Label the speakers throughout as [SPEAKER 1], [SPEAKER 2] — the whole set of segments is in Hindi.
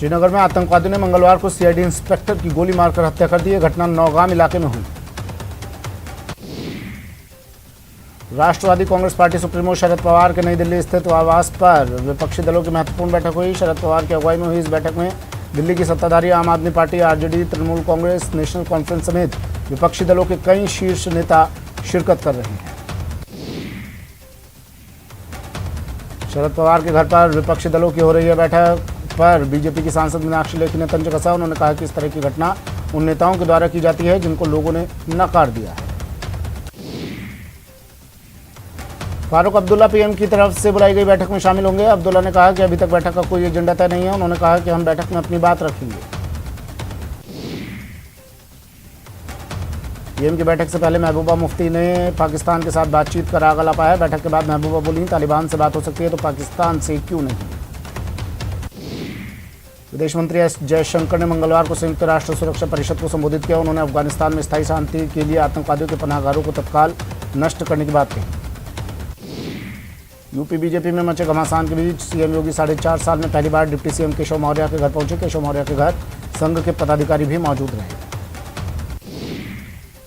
[SPEAKER 1] श्रीनगर में आतंकवादियों ने मंगलवार को सीआईडी इंस्पेक्टर की गोली मारकर हत्या कर दी। यह घटना नौगाम इलाके में हुई। राष्ट्रवादी कांग्रेस पार्टी सुप्रीमो शरद पवार के नई दिल्ली स्थित आवास पर विपक्षी दलों की महत्वपूर्ण बैठक हुई। शरद पवार की अगुवाई में हुई इस बैठक में दिल्ली की सत्ताधारी आम आदमी party, RJD, Trinamool Congress, national conference समेत विपक्षी दलों के कई शीर्ष नेता शिरकत कर रहे हैं। शरद पवार के घर पर विपक्षी दलों की हो रही है बैठक पर बीजेपी की सांसद मीनाक्षी लेखी ने तंज कसा। उन्होंने कहा कि इस तरह की घटना उन नेताओं के द्वारा की जाती है जिनको लोगों ने नकार दिया है। फारूक अब्दुल्ला पीएम की तरफ से बुलाई गई बैठक में शामिल होंगे। अब्दुल्ला ने कहा कि अभी तक बैठक का कोई एजेंडा तय नहीं है। उन्होंने कहा कि हम बैठक में अपनी बात रखेंगे। पीएम की बैठक से पहले महबूबा मुफ्ती ने पाकिस्तान के साथ बातचीत का राग अलापा है। बैठक के बाद महबूबा बोली, तालिबान से बात हो सकती है तो पाकिस्तान से क्यों नहीं। विदेश मंत्री एस जयशंकर ने मंगलवार को संयुक्त राष्ट्र सुरक्षा परिषद को संबोधित किया। उन्होंने अफगानिस्तान में स्थायी शांति के लिए आतंकवादियों के पनाहगारों को तत्काल नष्ट करने की बात कही। यूपी बीजेपी में मचे घमासान के बीच सीएम योगी 4.5 साल में पहली बार डिप्टी सीएम केशव मौर्य के घर पहुंचे। केशव मौर्य के घर संघ के पदाधिकारी भी मौजूद रहे।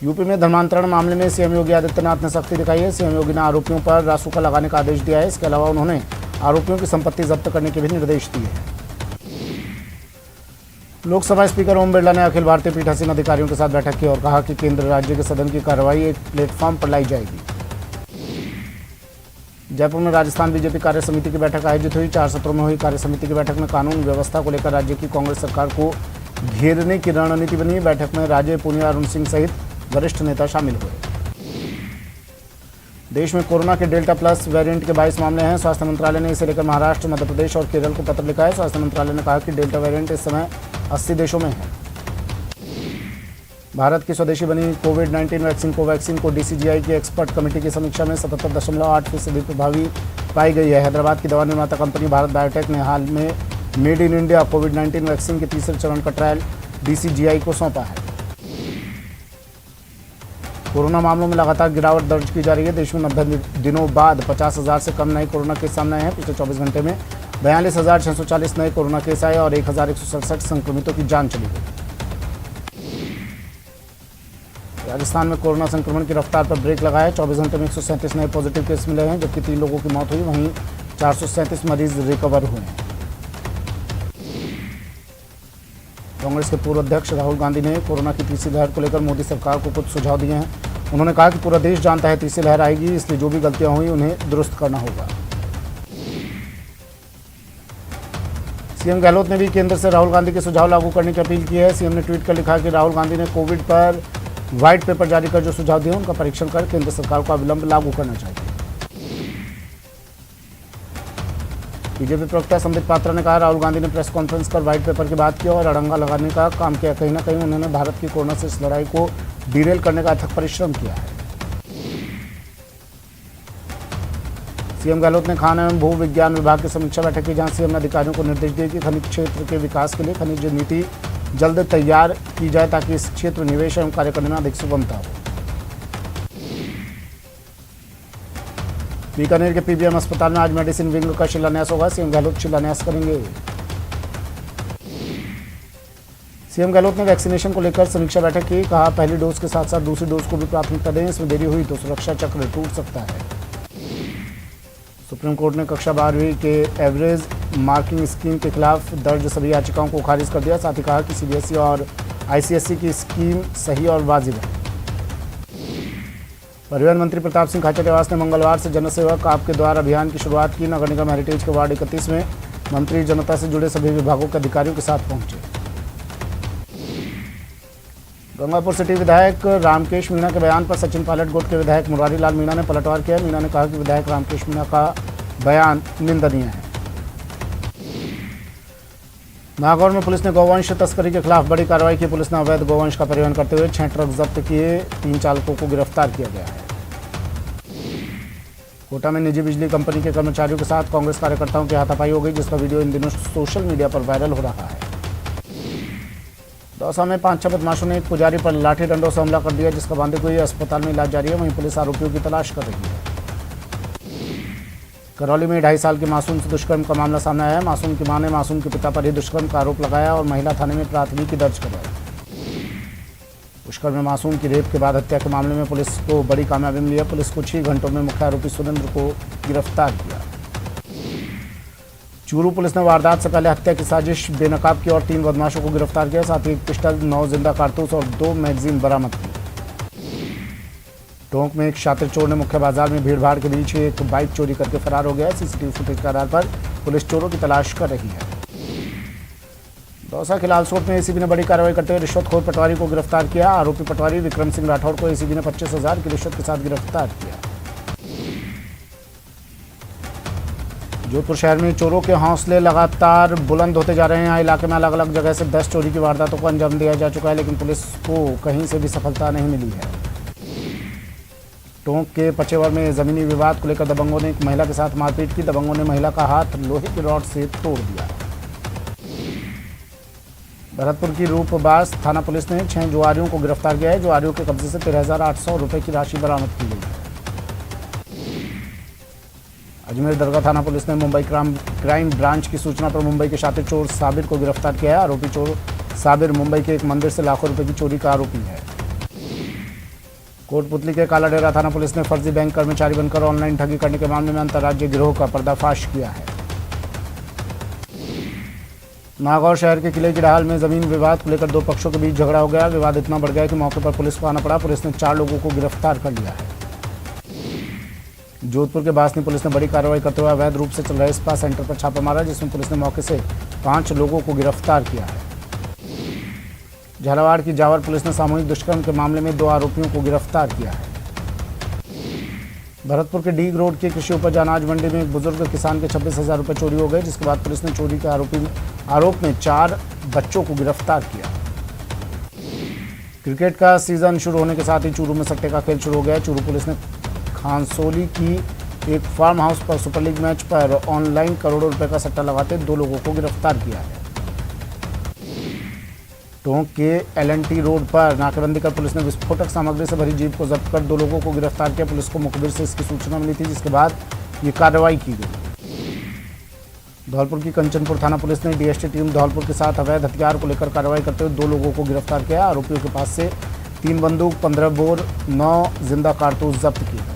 [SPEAKER 1] यूपी में धर्मांतरण मामले में सीएम योगी आदित्यनाथ ने सख्ती दिखाई है। सीएम योगी ने आरोपियों पर रासुका लगाने का आदेश दिया है। इसके अलावा उन्होंने आरोपियों की संपत्ति जब्त करने के भी निर्देश दिए हैं। लोकसभा स्पीकर ओम बिरला ने अखिल भारतीय पीठासीन अधिकारियों के साथ बैठक की और कहा कि केंद्र राज्य के सदन की कार्रवाई एक प्लेटफॉर्म पर लाई जाएगी। जयपुर में राजस्थान बीजेपी कार्य समिति की बैठक आयोजित हुई। 4 सत्रों में हुई कार्य समिति की बैठक में कानून व्यवस्था को लेकर राज्य की कांग्रेस सरकार को घेरने की रणनीति बनी। बैठक में राजे पूनिया, अरुण सिंह सहित वरिष्ठ नेता शामिल हुए। देश में कोरोना के डेल्टा प्लस वेरिएंट के 22 मामले हैं। स्वास्थ्य मंत्रालय ने इसे लेकर महाराष्ट्र, मध्य प्रदेश और केरल को पत्र लिखा है। स्वास्थ्य मंत्रालय ने कहा कि डेल्टा वेरिएंट इस समय 80 देशों में है। भारत की स्वदेशी बनी कोविड-19 वैक्सीन कोवैक्सीन को डीसीजीआई की एक्सपर्ट कमेटी की समीक्षा में 77.8% प्रभावी पाई गई है। हैदराबाद की दवा निर्माता कंपनी भारत बायोटेक ने हाल में made in India covid vaccine के तीसरे चरण का ट्रायल डीसीजीआई को सौंपा है। कोरोना मामलों में लगातार गिरावट दर्ज की जा रही है। देश में 90 दिनों बाद 50,000 से कम नए कोरोना केस सामने आए हैं। पिछले 24 घंटे में 42,640 नए कोरोना केस आए और 1,167 संक्रमितों की जान चली गई। राजस्थान में कोरोना संक्रमण की रफ्तार पर ब्रेक लगा है। 24 घंटे में 137 नए पॉजिटिव केस मिले हैं, जबकि 3 लोगों की मौत हुई। वहीं 437 मरीज रिकवर हुए हैं। कांग्रेस के पूर्व अध्यक्ष राहुल गांधी ने कोरोना की तीसरी लहर को लेकर मोदी सरकार को कुछ सुझाव दिए हैं। उन्होंने कहा कि पूरा देश जानता है तीसरी लहर आएगी, इसलिए जो भी गलतियां हुई उन्हें दुरुस्त करना होगा। सीएम गहलोत ने भी केंद्र से राहुल गांधी के सुझाव लागू करने की अपील की है। सीएम ने ट्वीट कर लिखा कि राहुल गांधी ने कोविड पर व्हाइट पेपर जारी कर जो सुझाव दिए उनका परीक्षण कर केंद्र सरकार को अविलंब लागू करना चाहिए। बीजेपी प्रवक्ता संबित पात्रा ने कहा, राहुल गांधी ने प्रेस कॉन्फ्रेंस कर व्हाइट पेपर की बात की और अड़ंगा लगाने का काम किया। कहीं ना कहीं उन्होंने भारत की कोरोना से इस लड़ाई को डीरेल करने का अथक परिश्रम किया है। सीएम गहलोत ने खान एवं भू विज्ञान विभाग की समीक्षा बैठक की, जहां सीएम ने अधिकारियों को निर्देश दिए कि खनिज क्षेत्र के विकास के लिए खनिज नीति जल्द तैयार की जाए ताकि इस क्षेत्र में निवेश एवं कार्य करने में अधिक सुगमता हो। बीकानेर के पीबीएम अस्पताल में आज मेडिसिन विंग का शिलान्यास होगा। सीएम गहलोत शिलान्यास करेंगे। सीएम गहलोत ने वैक्सीनेशन को लेकर समीक्षा बैठक की, कहा पहली डोज के साथ साथ दूसरी डोज को भी प्राथमिकता दें, इसमें देरी हुई तो सुरक्षा चक्र टूट सकता है। सुप्रीम कोर्ट ने कक्षा 12वीं के एवरेज मार्किंग स्कीम के खिलाफ दर्ज सभी याचिकाओं को खारिज कर दिया। साथ ही कहा कि सीबीएसई और आईसीएसई की स्कीम सही और वाजिब है। परिवहन मंत्री प्रताप सिंह खाचरियावास ने मंगलवार से जनसेवक आपके द्वार अभियान की शुरुआत की। नगर निगम हेरिटेज के वार्ड 31 में मंत्री जनता से जुड़े सभी विभागों के अधिकारियों के साथ पहुंचे। गंगापुर सिटी विधायक रामकेश मीणा के बयान पर सचिन पायलट गुट के विधायक मुरारी लाल मीणा ने पलटवार किया। मीणा ने कहा कि विधायक रामकेश मीणा का बयान निंदनीय है। नागौर में पुलिस ने गौवंश तस्करी के खिलाफ बड़ी कार्रवाई की। पुलिस ने अवैध गौवंश का परिवहन करते हुए 6 ट्रक जब्त किए। 3 चालकों को गिरफ्तार किया गया है। कोटा में निजी बिजली कंपनी के कर्मचारियों के साथ कांग्रेस कार्यकर्ताओं की हाथापाई हो गई, जिसका वीडियो इन दिनों सोशल मीडिया पर वायरल हो रहा है। दौसा में 5-6 बदमाशों ने एक पुजारी पर लाठी डंडों से हमला कर दिया, जिसका बांधे हुए अस्पताल में इलाज जारी है। वहीं पुलिस आरोपियों की तलाश कर रही है। करौली में 2.5 साल के मासूम से दुष्कर्म का मामला सामने आया है। मासूम की मां ने मासूम के पिता पर ही दुष्कर्म का आरोप लगाया और महिला थाने में प्राथमिकी दर्ज करवाई। दुष्कर्म में मासूम की रेप के बाद हत्या के मामले में पुलिस को बड़ी कामयाबी मिली है। पुलिस कुछ ही घंटों में मुख्य आरोपी सुरेंद्र को गिरफ्तार किया। चूरू पुलिस ने वारदात से पहले हत्या की साजिश बेनकाब की और 3 बदमाशों को गिरफ्तार किया। साथ ही एक पिस्टल, 9 जिंदा कारतूस और 2 मैगजीन बरामद की। टोंक में एक शातिर चोर ने मुख्य बाजार में भीड़भाड़ के बीच एक बाइक चोरी करके फरार हो गया। सीसीटीवी फुटेज के आधार पर पुलिस चोरों की तलाश कर रही है। दौसा के लालसोट में एसीबी ने बड़ी कार्रवाई करते हुए रिश्वतखोर पटवारी को गिरफ्तार किया। आरोपी पटवारी विक्रम सिंह राठौड़ को एसीबी ने 25,000 की रिश्वत के साथ गिरफ्तार किया। जोधपुर शहर में चोरों के हौसले लगातार बुलंद होते जा रहे हैं। यहाँ इलाके में अलग अलग जगह से 10 चोरी की वारदातों को अंजाम दिया जा चुका है, लेकिन पुलिस को कहीं से भी सफलता नहीं मिली है। टोंक के पचेवर में जमीनी विवाद को लेकर दबंगों ने एक महिला के साथ मारपीट की। दबंगों ने महिला का हाथ लोहे की रॉड से तोड़ दिया। भरतपुर की रूपबास थाना पुलिस ने 6 जुआरियों को गिरफ्तार किया है। जुआरियों के कब्जे से 13,800 रुपए की राशि बरामद की गई है। अजमेर दरगाह थाना पुलिस ने मुंबई क्राइम ब्रांच की सूचना पर मुंबई के शातिर चोर साबिर को गिरफ्तार किया है। आरोपी चोर साबिर मुंबई के एक मंदिर से लाखों रुपए की चोरी का आरोपी है। कोटपुतली के कालाडेरा थाना पुलिस ने फर्जी बैंक कर्मचारी बनकर ऑनलाइन ठगी करने के मामले में अंतर्राज्यीय गिरोह का पर्दाफाश किया है। नागौर शहर के किले की ढाल में जमीन विवाद को लेकर 2 पक्षों के बीच झगड़ा हो गया। विवाद इतना बढ़ गया कि मौके पर पुलिस को आना पड़ा। पुलिस ने 4 लोगों को गिरफ्तार कर लिया है। जोधपुर के बासनी पुलिस ने बड़ी कार्रवाई करते हुए अवैध रूप से चल रहे स्पा सेंटर पर छापा मारा, जिसमें पुलिस ने मौके से 5 लोगों को गिरफ्तार किया है। झालावाड़ की जावर पुलिस ने सामूहिक दुष्कर्म के मामले में 2 आरोपियों को गिरफ्तार किया है। भरतपुर के डीग रोड की कृषि उपज अनाज मंडी में एक बुजुर्ग किसान के 26,000 रुपये चोरी हो गए, जिसके बाद पुलिस ने चोरी के आरोप में 4 बच्चों को गिरफ्तार किया। क्रिकेट का सीजन शुरू होने के साथ ही चूरू में सट्टे का खेल शुरू हो गया। चूरू पुलिस ने खानसोली की एक फार्म हाउस पर सुपर लीग मैच पर ऑनलाइन करोड़ों रुपए का सट्टा लगाते 2 लोगों को गिरफ्तार किया है। टोंक के LNT रोड पर नाकेबंदी कर पुलिस ने विस्फोटक सामग्री से भरी जीप को जब्त कर 2 लोगों को गिरफ्तार किया। पुलिस को मुखबिर से इसकी सूचना मिली थी, जिसके बाद ये कार्रवाई की गई। धौलपुर की कंचनपुर थाना पुलिस ने DST टीम धौलपुर के साथ अवैध हथियार को लेकर कार्रवाई करते हुए 2 लोगों को गिरफ्तार किया। आरोपियों के पास से 3 बंदूक, 15 बोर, 9 जिंदा कारतूस जब्त किए गए।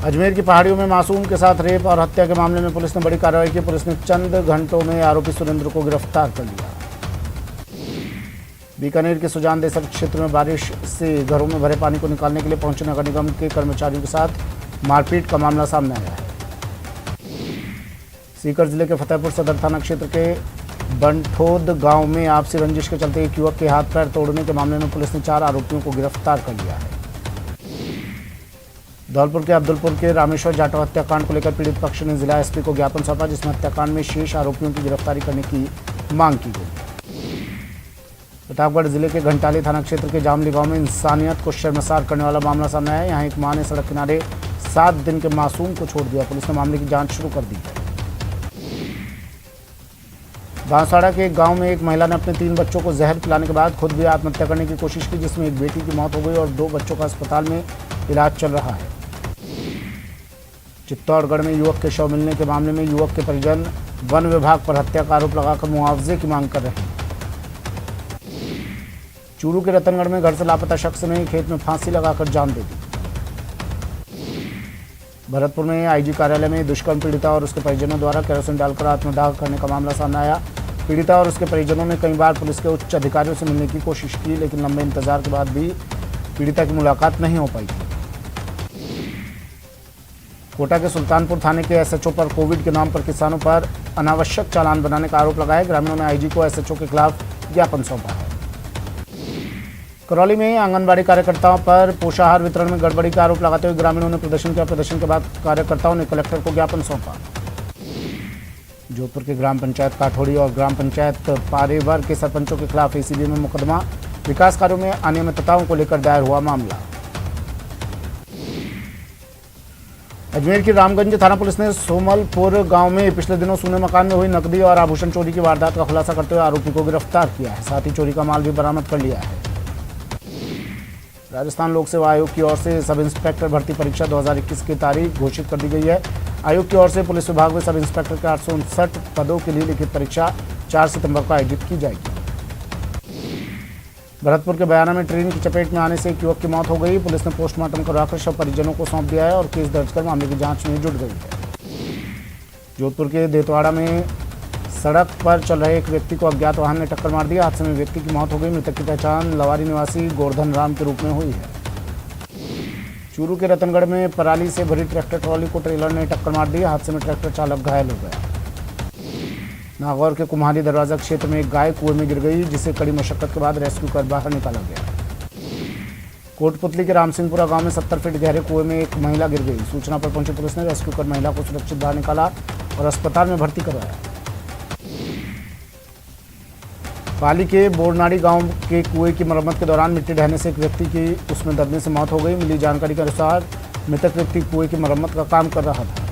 [SPEAKER 1] अजमेर की पहाड़ियों में मासूम के साथ रेप और हत्या के मामले में पुलिस ने बड़ी कार्रवाई की। पुलिस ने चंद घंटों में आरोपी सुरेंद्र को गिरफ्तार कर लिया। बीकानेर के सुजान देसर क्षेत्र में बारिश से घरों में भरे पानी को निकालने के लिए पहुंचे नगर निगम के कर्मचारियों के साथ मारपीट का मामला सामने आया है। सीकर जिले के फतेहपुर सदर थाना क्षेत्र के बंठोद गांव में आपसी रंजिश के चलते एक युवक के हाथ पैर तोड़ने के मामले में पुलिस ने 4 आरोपियों को गिरफ्तार कर लिया है। धौलपुर के अब्दुलपुर के रामेश्वर जाटव हत्याकांड को लेकर पीड़ित पक्ष ने जिला SP को ज्ञापन सौंपा, जिसमें हत्याकांड में शेष आरोपियों की गिरफ्तारी करने की मांग की गई। प्रतापगढ़ जिले के घंटाली थाना क्षेत्र के जामली गांव में इंसानियत को शर्मसार करने वाला मामला सामने आया है। यहाँ एक मां ने सड़क किनारे 7 दिन के मासूम को छोड़ दिया। पुलिस ने मामले की जांच शुरू कर दी है। बांसवाड़ा के एक गांव में एक महिला ने अपने 3 बच्चों को जहर पिलाने के बाद खुद भी आत्महत्या करने की कोशिश की, जिसमें एक बेटी की मौत हो गई और 2 बच्चों का अस्पताल में इलाज चल रहा है। चित्तौड़गढ़ में युवक के शव मिलने के मामले में युवक के परिजन वन विभाग पर हत्या का आरोप लगाकर मुआवजे की मांग कर रहे हैं। चूरू के रतनगढ़ में घर से लापता शख्स ने खेत में फांसी लगाकर जान दे दी। भरतपुर में IG कार्यालय में दुष्कर्म पीड़िता और उसके परिजनों द्वारा केरोसिन डालकर आत्मदाह करने का मामला सामने आया। पीड़िता और उसके परिजनों ने कई बार पुलिस के उच्च अधिकारियों से मिलने की कोशिश की, लेकिन लंबे इंतजार के बाद भी पीड़िता की मुलाकात नहीं हो पाई। कोटा के सुल्तानपुर थाने के SHO पर कोविड के नाम पर किसानों पर अनावश्यक चालान बनाने का आरोप लगाया। ग्रामीणों ने IG को SHO के खिलाफ ज्ञापन सौंपा है। करौली में आंगनबाड़ी कार्यकर्ताओं पर पोषाहार वितरण में गड़बड़ी का आरोप लगाते हुए ग्रामीणों ने प्रदर्शन किया। प्रदर्शन के बाद कार्यकर्ताओं ने कलेक्टर को ज्ञापन सौंपा। जोधपुर के ग्राम पंचायत काठोड़ी और ग्राम पंचायत पारेवर के सरपंचों के खिलाफ ACB में मुकदमा। विकास कार्यों में अनियमितताओं को लेकर दायर हुआ मामला। अजमेर की रामगंज थाना पुलिस ने सोमलपुर गांव में पिछले दिनों सूने मकान में हुई नकदी और आभूषण चोरी की वारदात का खुलासा करते हुए आरोपी को गिरफ्तार किया है। साथ ही चोरी का माल भी बरामद कर लिया है। राजस्थान लोक सेवा आयोग की ओर से सब इंस्पेक्टर भर्ती परीक्षा 2021 की तारीख घोषित कर दी गई है। आयोग की ओर से पुलिस विभाग में सब इंस्पेक्टर के 859 पदों के लिए लिखित परीक्षा 4 सितंबर को आयोजित की जाएगी। भरतपुर के बयाना में ट्रेन की चपेट में आने से एक युवक की मौत हो गई। पुलिस ने पोस्टमार्टम करवाकर शव परिजनों को सौंप दिया है और केस दर्ज कर मामले की जांच में जुट गई है। जोधपुर के देतवाड़ा में सड़क पर चल रहे एक व्यक्ति को अज्ञात वाहन ने टक्कर मार दिया। हादसे में व्यक्ति की मौत हो गई। मृतक की पहचान लवारी निवासी गोवर्धन राम के रूप में हुई है। चूरू के रतनगढ़ में पराली से भरी ट्रैक्टर ट्रॉली को ट्रेलर ने टक्कर मार दी। हादसे में ट्रैक्टर चालक घायल हो गया। नागौर के कुम्हारी दरवाजा क्षेत्र में एक गाय कुएं में गिर गई, जिसे कड़ी मशक्कत के बाद रेस्क्यू कर बाहर निकाला गया। कोटपुतली के रामसिंहपुरा गांव में 70 फीट गहरे कुएं में एक महिला गिर गई। सूचना पर पहुंची पुलिस ने रेस्क्यू कर महिला को सुरक्षित बाहर निकाला और अस्पताल में भर्ती करवाया। पाली के बोरनाड़ी गांव के कुएं की मरम्मत के दौरान मिट्टी ढहने से एक व्यक्ति की उसमें दबने से मौत हो गई। मिली जानकारी के अनुसार मृतक व्यक्ति कुएं की मरम्मत का काम कर रहा था।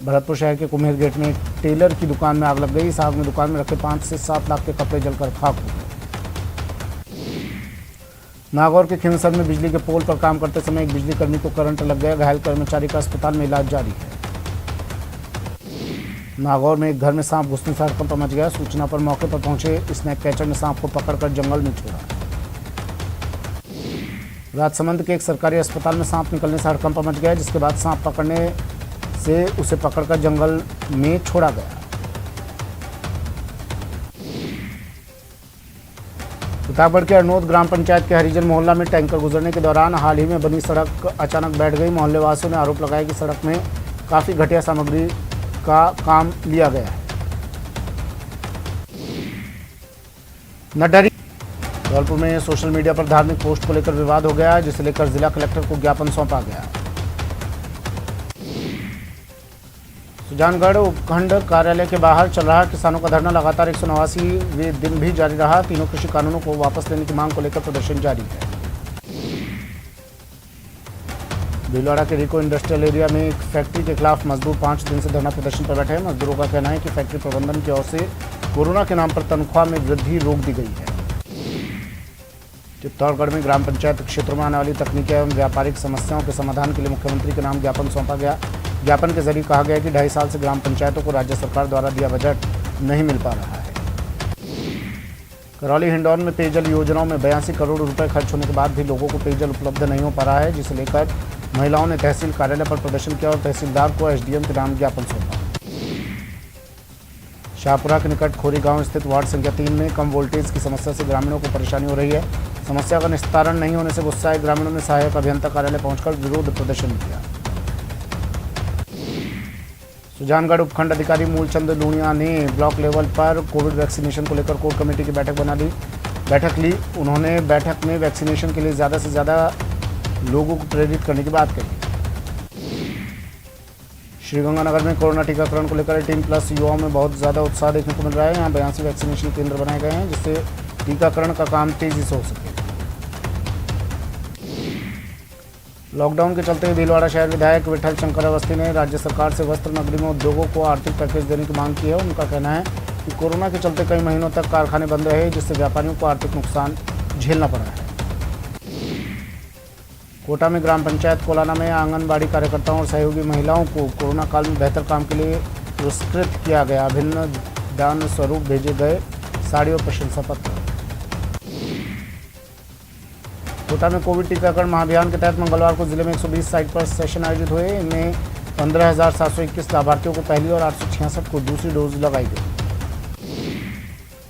[SPEAKER 1] भरतपुर शहर के कुम्हेर गेट में टेलर की दुकान में आग लग गई। इस आग में दुकान में रखे 5 से 7 लाख के कपड़े जलकर खाक हो गए। नागौर के खिमसर में बिजली के पोल पर काम करते समय एक बिजली कर्मी को करंट लग गया। घायल कर्मचारी का अस्पताल में इलाज जारी है। नागौर में एक घर में सांप घुसने से हड़कंप मच गया। सूचना पर मौके पर पहुंचे स्नैक कैचर ने सांप को पकड़कर जंगल में छोड़ा। राजसमंद के एक सरकारी अस्पताल में सांप निकलने से हड़कंप मच गया, जिसके बाद सांप पकड़ने से उसे पकड़कर जंगल में छोड़ा गया। प्रतापगढ़ के अरनोद ग्राम पंचायत के हरिजन मोहल्ला में टैंकर गुजरने के दौरान हाल ही में बनी सड़क अचानक बैठ गई। मोहल्ले वासियों ने आरोप लगाया कि सड़क में काफी घटिया सामग्री का काम लिया गया है। नडरी धौलपुर में सोशल मीडिया पर धार्मिक पोस्ट को लेकर विवाद हो गया, जिसे लेकर जिला कलेक्टर को ज्ञापन सौंपा गया। सुजानगढ़ उपखंड कार्यालय के बाहर चल रहा किसानों का धरना लगातार 189वें दिन भी जारी रहा। तीनों कृषि कानूनों को वापस लेने की मांग को लेकर प्रदर्शन जारी है। भीलवाड़ा के रिको इंडस्ट्रियल एरिया में एक फैक्ट्री के खिलाफ मजदूर 5 दिन से धरना प्रदर्शन पर बैठे हैं। मजदूरों का कहना है कि फैक्ट्री प्रबंधन की ओर से कोरोना के नाम पर तनख्वाह में वृद्धि रोक दी गई है। चित्तौड़गढ़ में ग्राम पंचायत क्षेत्रों में आने वाली तकनीकी एवं व्यापारिक समस्याओं के समाधान के लिए मुख्यमंत्री के नाम ज्ञापन सौंपा गया। ज्ञापन के जरिए कहा गया कि 2.5 साल से ग्राम पंचायतों को राज्य सरकार द्वारा दिया बजट नहीं मिल पा रहा है। करौली हिंडौन में पेयजल योजनाओं में 82 करोड़ रुपए खर्च होने के बाद भी लोगों को पेयजल उपलब्ध नहीं हो पा रहा है, जिसे लेकर महिलाओं ने तहसील कार्यालय पर प्रदर्शन किया और तहसीलदार को एसडीएम के नाम ज्ञापन सौंपा। शाहपुरा के निकट खोरी गांव स्थित वार्ड संख्या 3 में कम वोल्टेज की समस्या से ग्रामीणों को परेशानी हो रही है। समस्या का निस्तारण नहीं होने से गुस्साए ग्रामीणों ने सहायक अभियंता कार्यालय पहुंचकर विरोध प्रदर्शन किया। सुजानगढ़ उपखंड अधिकारी मूलचंद लूणिया ने ब्लॉक लेवल पर कोविड वैक्सीनेशन को लेकर कोर कमेटी की बैठक ली। उन्होंने बैठक में वैक्सीनेशन के लिए ज़्यादा से ज़्यादा लोगों को प्रेरित करने की बात कही। श्रीगंगानगर में कोरोना टीकाकरण को लेकर 18+ युवाओं में बहुत ज़्यादा उत्साह देखने को मिल रहा है। यहाँ 82 वैक्सीनेशन केंद्र बनाए गए हैं, जिससे टीकाकरण का काम तेजी से हो सके। लॉकडाउन के चलते भीलवाड़ा शहर विधायक विठल शंकर अवस्थी ने राज्य सरकार से वस्त्र नगरी में उद्योगों को आर्थिक पैकेज देने की मांग की है। उनका कहना है कि कोरोना के चलते कई महीनों तक कारखाने बंद रहे, जिससे व्यापारियों को आर्थिक नुकसान झेलना पड़ा है। कोटा में ग्राम पंचायत कोलाना में आंगनबाड़ी कार्यकर्ताओं और सहयोगी महिलाओं को कोरोना काल में बेहतर काम के लिए पुरस्कृत किया गया। भिन्न दान स्वरूप भेजे गए साड़ी और प्रशंसा पत्र। कोटा में कोविड टीकाकरण महाअभियान के तहत मंगलवार को जिले में 120 साइट पर सेशन आयोजित हुए। इनमें 15,721 लाभार्थियों को पहली और 866 को दूसरी डोज लगाई गई।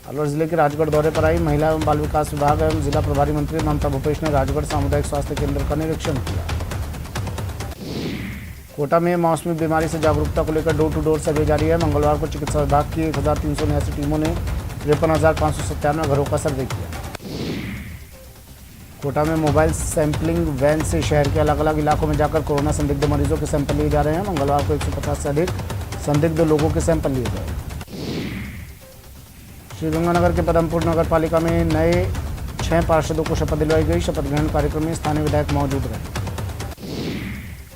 [SPEAKER 1] अलवर जिले के राजगढ़ दौरे पर आई महिला एवं बाल विकास विभाग एवं जिला प्रभारी मंत्री ममता भूपेश ने राजगढ़ सामुदायिक स्वास्थ्य केंद्र का निरीक्षण किया। कोटा में मौसमी बीमारी से जागरूकता को लेकर डोर टू डोर सर्वे जारी है। मंगलवार को चिकित्सा विभाग की 1379 टीमों ने 53,597 घरों का सर्वे किया। कोटा में मोबाइल सैंपलिंग वैन से शहर के अलग अलग इलाकों में जाकर कोरोना संदिग्ध मरीजों के सैंपल लिए जा रहे हैं। मंगलवार को 150 से अधिक संदिग्ध लोगों के सैंपल लिए गए। श्रीगंगानगर के पदमपुर नगर पालिका में नए 6 पार्षदों को शपथ दिलवाई गई। शपथ ग्रहण कार्यक्रम में स्थानीय विधायक मौजूद रहे।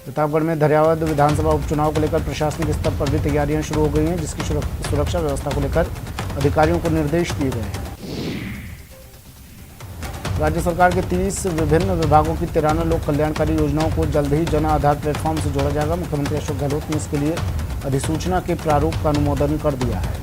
[SPEAKER 1] प्रतापगढ़ में धरियावद विधानसभा उपचुनाव को लेकर प्रशासनिक स्तर पर भी तैयारियां शुरू हो गई हैं, जिसकी सुरक्षा व्यवस्था को लेकर अधिकारियों को निर्देश दिए गए हैं। राज्य सरकार के 30 विभिन्न विभागों की 93 लोक कल्याणकारी योजनाओं को जल्द ही जन आधार प्लेटफॉर्म से जोड़ा जाएगा। मुख्यमंत्री अशोक गहलोत ने इसके लिए अधिसूचना के प्रारूप का अनुमोदन कर दिया है।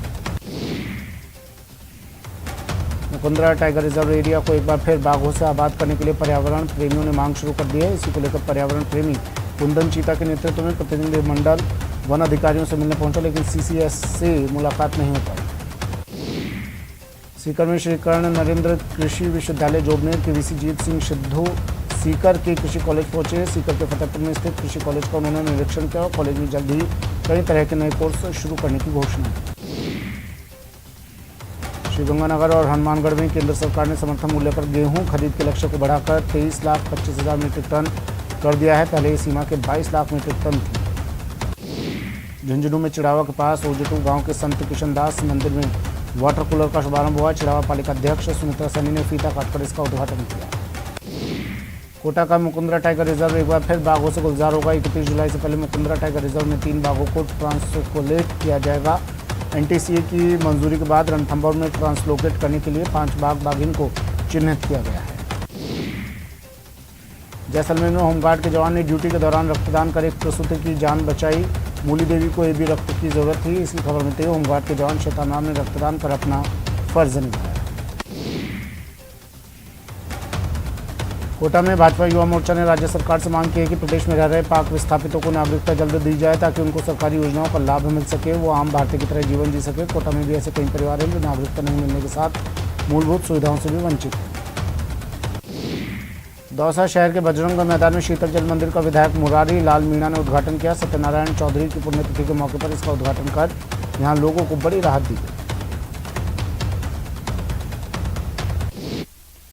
[SPEAKER 1] मुकुंदरा टाइगर रिजर्व एरिया को एक बार फिर बाघों से आबाद करने के लिए पर्यावरण प्रेमियों ने मांग शुरू कर दी है। इसी को लेकर पर्यावरण प्रेमी कुंदन चीता के नेतृत्व में प्रतिनिधिमंडल वन अधिकारियों से मिलने पहुंचा, लेकिन सीसीएस से मुलाकात नहीं हो पाई। सीकर में श्री कर्ण नरेंद्र कृषि विश्वविद्यालय जोबनेर के वीसी जीत सिंह सिद्धू सीकर के कृषि कॉलेज पहुंचे। सीकर के फतेहपुर में स्थित कृषि कॉलेज का उन्होंने निरीक्षण किया और कॉलेज में जल्द ही कई तरह के नए कोर्स शुरू करने की घोषणा की। श्रीगंगानगर और हनुमानगढ़ में केंद्र सरकार ने समर्थन मूल्य पर गेहूं खरीद के लक्ष्य को बढ़ाकर 23,25,000 मीट्रिक टन कर दिया है। पहले इस सीमा के 22 लाख मीट्रिक टन थी। झुंझुनू में चिड़ावा के पास ओजटू गांव के संत किशनदास मंदिर में वाटर कूलर का शुभारंभ हुआ। चिड़ावा पालिका अध्यक्ष सुमित्रा सैनी ने फीता काटकर इसका उद्घाटन किया। कोटा का मुकुंदरा टाइगर रिजर्व एक बार फिर बाघों से गुलजार होगा। 31 जुलाई से पहले मुकुंदरा टाइगर रिजर्व में 3 बाघों को ट्रांसलोकेट किया जाएगा। एनटीसीए की मंजूरी के बाद रणथंभौर में ट्रांसलोकेट करने के लिए 5 बाघ बाघिन को चिन्हित किया गया है। जैसलमेर में होमगार्ड के जवान ने ड्यूटी के दौरान रक्तदान कर एक प्रसूति की जान बचाई। मूली देवी को एबी रक्त की जरूरत थी। इसी खबर मिलते ही होमगार्ड के जवान शैतान ने रक्तदान कर अपना फर्ज निभाया। कोटा में भाजपा युवा मोर्चा ने राज्य सरकार से मांग की है कि प्रदेश में रह रहे पाक विस्थापितों को नागरिकता जल्द दी जाए ताकि उनको सरकारी योजनाओं का लाभ मिल सके, वो आम भारतीय की तरह जीवन जी सके। कोटा में भी ऐसे कई परिवार हैं जो नागरिकता नहीं मिलने के साथ मूलभूत सुविधाओं से भी वंचित हैं। दौसा शहर के बजरंग मैदान में शीतल जल मंदिर का विधायक मुरारी लाल मीणा ने उद्घाटन किया। सत्यनारायण चौधरी की पुण्यतिथि के मौके पर इसका उद्घाटन कर यहां लोगों को बड़ी राहत दी गई।